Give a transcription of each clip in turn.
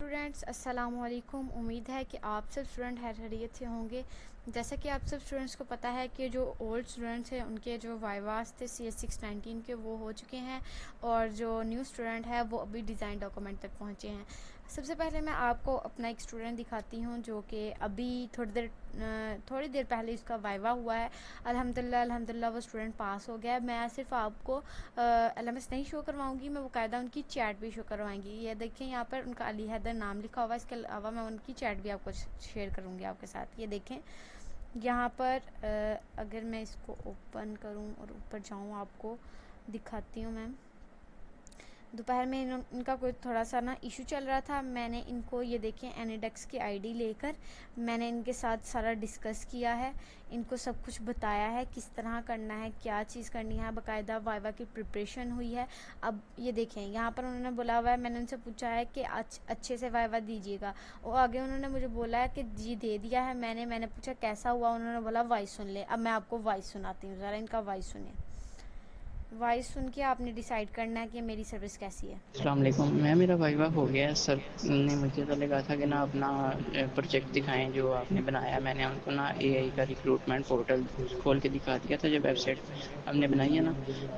Students, अस्सलाम वालेकुम। उम्मीद है कि आप सब स्टूडेंट खैरियत से होंगे। जैसा कि आप सब स्टूडेंट्स को पता है कि जो ओल्ड स्टूडेंट्स हैं उनके जो वाइवास थे CS619 के वो हो चुके हैं और जो न्यू स्टूडेंट है वो अभी डिज़ाइन डॉक्यूमेंट तक पहुँचे हैं। सबसे पहले मैं आपको अपना एक स्टूडेंट दिखाती हूँ जो कि अभी थोड़ी देर पहले इसका वाइवा हुआ है। अल्हम्दुलिल्लाह वो स्टूडेंट पास हो गया है। मैं सिर्फ आपको LMS नहीं शो करवाऊँगी, मैं बाकायदा उनकी चैट भी शो करवाएंगी। ये देखें, यहाँ पर उनका अली हैदर नाम लिखा हुआ है। इसके अलावा मैं उनकी चैट भी आपको शेयर करूँगी आपके साथ। ये देखें यहाँ पर अगर मैं इसको ओपन करूँ और ऊपर जाऊँ आपको दिखाती हूँ। मैम दोपहर में इनका कोई थोड़ा सा ना इशू चल रहा था। मैंने इनको ये देखें एनिडेक्स की आईडी लेकर मैंने इनके साथ सारा डिस्कस किया है, इनको सब कुछ बताया है किस तरह करना है, क्या चीज़ करनी है। बाकायदा वाइवा की प्रिपरेशन हुई है। अब ये देखें यहाँ पर उन्होंने बोला हुआ है, मैंने उनसे पूछा है कि अच्छे से वाइवा दीजिएगा और आगे उन्होंने मुझे बोला है कि जी दे दिया है। मैंने पूछा कैसा हुआ, उन्होंने बोला वॉइस सुन ले। अब मैं आपको वॉइस सुनाती हूँ, ज़रा इनका वॉइस सुनिए। वॉइस सुन के आपने डिसाइड करना है कि मेरी सर्विस कैसी है। अस्सलाम वालेकुम। मेरा वाइवा हो गया है। सर ने मुझे पहले कहा था कि ना अपना प्रोजेक्ट दिखाएं जो आपने बनाया। मैंने उनको ना एआई का रिक्रूटमेंट पोर्टल खोल के दिखा दिया था, जो वेबसाइट हमने बनाई है ना,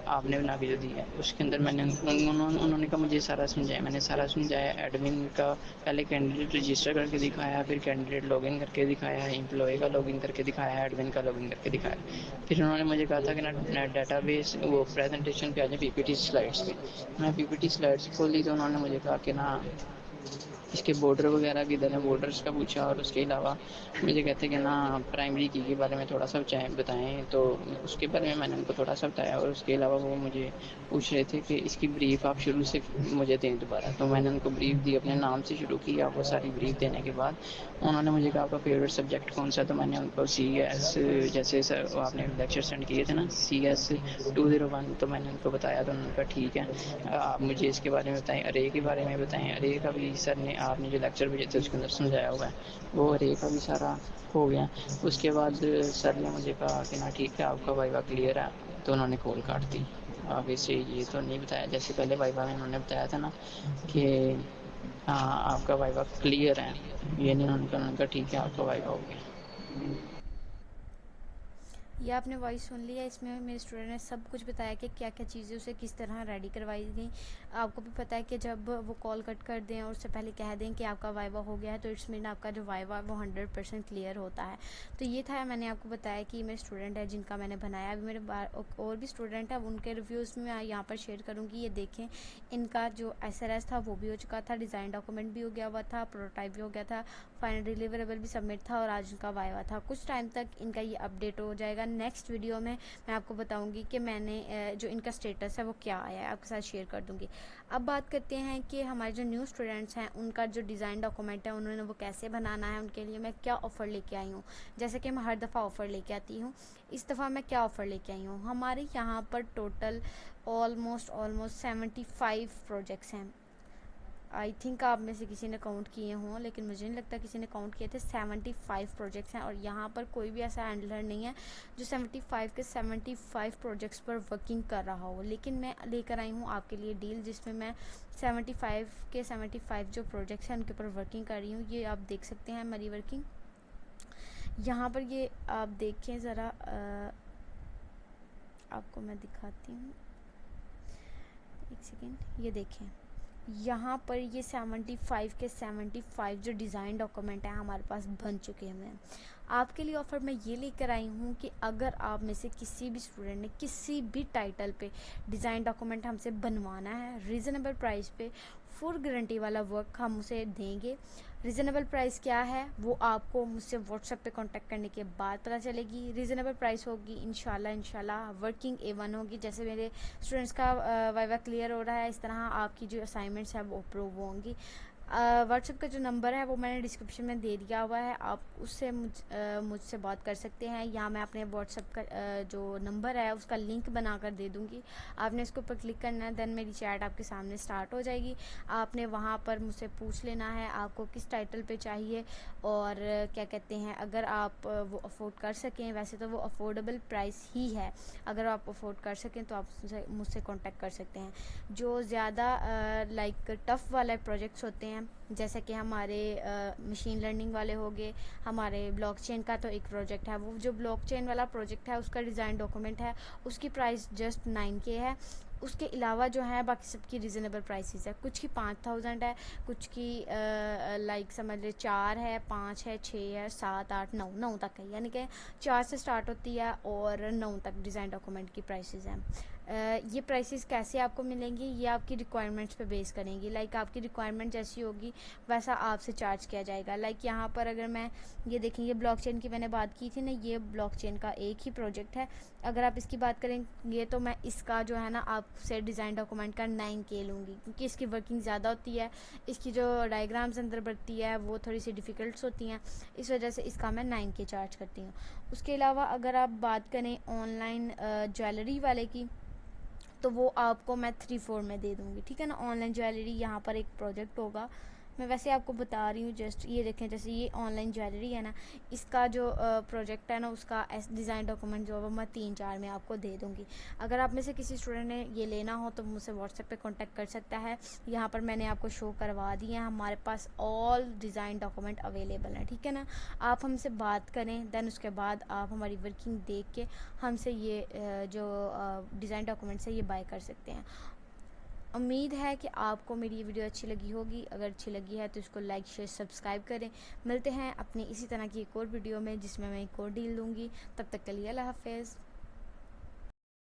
आपने बना भी तो दी है। उसके अंदर मैंने उन्होंने कहा मुझे सारा समझाया, मैंने सारा समझाया। एडमिन का पहले कैंडिडेट रजिस्टर करके दिखाया, फिर कैंडिडेट लॉगिन करके दिखाया, एम्प्लॉय का लॉगिन करके दिखाया, एडमिन का लॉगिन करके दिखाया। फिर उन्होंने मुझे कहा था कि ना डाटाबेस वो प्रेजेंटेशन पे आ जाए, पीपीटी स्लाइड्स पे। मैं पीपीटी स्लाइड्स खोली तो उन्होंने मुझे कहा कि ना इसके बॉर्डर वगैरह किधर हैं, बॉर्डर्स का पूछा। और उसके अलावा मुझे कहते कि ना प्राइमरी की के बारे में थोड़ा सा बताएं, तो उसके बारे में मैंने उनको थोड़ा सा बताया। और उसके अलावा वो मुझे पूछ रहे थे कि इसकी ब्रीफ आप शुरू से मुझे दें दोबारा। तो मैंने उनको ब्रीफ दी, अपने नाम से शुरू की। आपको सारी ब्रीफ देने के बाद उन्होंने मुझे कहा आपका फेवरेट सब्जेक्ट कौन सा। तो मैंने उनको CS, जैसे सर आपने लेक्चर सेंड किए थे ना, CS 201, तो मैंने उनको बताया। तो उन्होंने कहा ठीक है, आप मुझे इसके बारे में बताएं, अरे के बारे में बताएं। अरे का भी सर ने आपने जो लेक्चर भेजे थे उसके अंदर समझाया हुआ है, वो अरे का भी सारा हो गया। उसके बाद सर ने मुझे कहा कि ना ठीक है आपका वाइवा क्लियर है। तो उन्होंने कॉल काट दी। आगे से ये तो नहीं बताया, जैसे पहले वाइवा में उन्होंने बताया था ना कि हाँ आपका वाइवा क्लियर है, ये नहीं उन्होंने कहा ठीक है आपका वाइवा हो गया। ये आपने वॉइस सुन लिया। इसमें मेरे स्टूडेंट ने सब कुछ बताया कि क्या क्या चीज़ें उसे किस तरह रेडी करवाई गई। आपको भी पता है कि जब वो कॉल कट कर दें और उससे पहले कह दें कि आपका वाइवा हो गया है तो इट्स मीन आपका जो वाइवा है वो 100% क्लियर होता है। तो ये था, मैंने आपको बताया कि मेरे स्टूडेंट है जिनका मैंने बनाया। अभी मेरे और भी स्टूडेंट है, उनके रिव्यूज़ में मैं यहाँ पर शेयर करूँगी। ये देखें, इनका जो SRS था वो भी हो चुका था, डिज़ाइन डॉक्यूमेंट भी हो गया हुआ था, प्रोटोटाइप भी हो गया था, फाइनल डिलीवरेबल भी सबमिट था और आज उनका वाइवा था। कुछ टाइम तक इनका ये अपडेट हो जाएगा। नेक्स्ट वीडियो में मैं आपको बताऊंगी कि मैंने जो इनका स्टेटस है वो क्या आया है, आपके साथ शेयर कर दूंगी। अब बात करते हैं कि हमारे जो न्यू स्टूडेंट्स हैं उनका जो डिज़ाइन डॉक्यूमेंट है उन्होंने वो कैसे बनाना है, उनके लिए मैं क्या ऑफ़र लेके आई हूँ। जैसे कि मैं हर दफ़ा ऑफ़र लेके आती हूँ, इस दफ़ा मैं क्या ऑफ़र लेके आई हूँ। हमारे यहाँ पर टोटल ऑलमोस्ट 75 प्रोजेक्ट्स हैं। आई थिंक आप में से किसी ने काउंट किए हों, लेकिन मुझे नहीं लगता किसी ने काउंट किए थे। 75 प्रोजेक्ट्स हैं और यहाँ पर कोई भी ऐसा हैंडलर नहीं है जो 75 के 75 प्रोजेक्ट्स पर वर्किंग कर रहा हो। लेकिन मैं लेकर आई हूँ आपके लिए डील जिसमें मैं 75 के 75 जो प्रोजेक्ट्स हैं उनके ऊपर वर्किंग कर रही हूँ। ये आप देख सकते हैं हमारी वर्किंग यहाँ पर। ये आप देखें ज़रा, आपको मैं दिखाती हूँ, एक सेकेंड। ये देखें यहाँ पर ये 75 के 75 जो डिज़ाइन डॉक्यूमेंट है हमारे पास बन चुके हैं। आपके लिए ऑफ़र मैं ये लेकर आई हूँ कि अगर आप में से किसी भी स्टूडेंट ने किसी भी टाइटल पे डिज़ाइन डॉक्यूमेंट हमसे बनवाना है, रीज़नेबल प्राइस पे फुल गारंटी वाला वर्क हम उसे देंगे। रीज़नेबल प्राइस क्या है वो आपको मुझसे व्हाट्सएप पे कांटेक्ट करने के बाद पता चलेगी। रीज़नेबल प्राइस होगी इंशाल्लाह वर्किंग A1 होगी। जैसे मेरे स्टूडेंट्स का वाइवा क्लियर हो रहा है, इस तरह आपकी जो असाइनमेंट्स है वो अप्रूव होंगी। व्हाट्सएप का जो नंबर है वो मैंने डिस्क्रिप्शन में दे दिया हुआ है, आप उससे मुझसे बात कर सकते हैं। या मैं अपने व्हाट्सएप का जो नंबर है उसका लिंक बना कर दे दूँगी। आपने इसके ऊपर क्लिक करना है, देन मेरी चैट आपके सामने स्टार्ट हो जाएगी। आपने वहाँ पर मुझसे पूछ लेना है आपको किस टाइटल पे चाहिए और क्या कहते हैं, अगर आप वो अफोर्ड कर सकें। वैसे तो वो अफोर्डेबल प्राइस ही है, अगर आप अफोर्ड कर सकें तो आप मुझसे कॉन्टेक्ट कर सकते हैं। जो ज़्यादा लाइक टफ़ वाले प्रोजेक्ट्स होते हैं हैं, जैसे कि हमारे मशीन लर्निंग वाले हो गए, हमारे ब्लॉकचेन का तो एक प्रोजेक्ट है, वो जो ब्लॉकचेन वाला प्रोजेक्ट है उसका डिज़ाइन डॉक्यूमेंट है, उसकी प्राइस जस्ट 9K है। उसके अलावा जो है बाकी सबकी रीज़नेबल प्राइसेस है, कुछ की 5000 है, कुछ की लाइक समझ ले 4 है, 5 है, 6 है, 7, 8, 9 तक है, यानी कि 4 से स्टार्ट होती है और 9 तक डिज़ाइन डॉक्यूमेंट की प्राइसेस हैं। ये प्राइसेस कैसे आपको मिलेंगी, ये आपकी रिक्वायरमेंट्स पे बेस करेंगी, लाइक आपकी रिक्वायरमेंट जैसी होगी वैसा आपसे चार्ज किया जाएगा। लाइक यहाँ पर अगर मैं ये देखें, ये ब्लॉकचेन की मैंने बात की थी ना, ये ब्लॉकचेन का एक ही प्रोजेक्ट है। अगर आप इसकी बात करेंगे तो मैं इसका जो है ना आपसे डिज़ाइन डॉक्यूमेंट का 9K लूँगी, क्योंकि इसकी वर्किंग ज़्यादा होती है, इसकी जो डायग्राम्स अंदर बढ़ती है वो थोड़ी सी डिफ़िकल्ट्स होती हैं, इस वजह से इसका मैं 9K चार्ज करती हूँ। उसके अलावा अगर आप बात करें ऑनलाइन ज्वेलरी वाले की, तो वो आपको मैं 3-4 में दे दूँगी, ठीक है ना। ऑनलाइन ज्वेलरी यहाँ पर एक प्रोजेक्ट होगा, मैं वैसे आपको बता रही हूँ जस्ट, ये देखें जैसे ये ऑनलाइन ज्वेलरी है ना, इसका जो प्रोजेक्ट है ना उसका डिज़ाइन डॉक्यूमेंट जो है वो मैं 3-4 में आपको दे दूँगी। अगर आप में से किसी स्टूडेंट ने ये लेना हो तो मुझसे व्हाट्सएप पे कांटेक्ट कर सकता है, यहाँ पर मैंने आपको शो करवा दिए हैं, हमारे पास ऑल डिज़ाइन डॉक्यूमेंट अवेलेबल हैं, ठीक है ना। आप हमसे बात करें, देन उसके बाद आप हमारी वर्किंग देख के हमसे ये जो डिज़ाइन डॉक्यूमेंट्स है ये बाय कर सकते हैं। उम्मीद है कि आपको मेरी ये वीडियो अच्छी लगी होगी, अगर अच्छी लगी है तो इसको लाइक शेयर सब्सक्राइब करें। मिलते हैं अपनी इसी तरह की एक और वीडियो में जिसमें मैं एक और डील दूँगी, तब तक के लिए अल्लाह हाफ़िज़।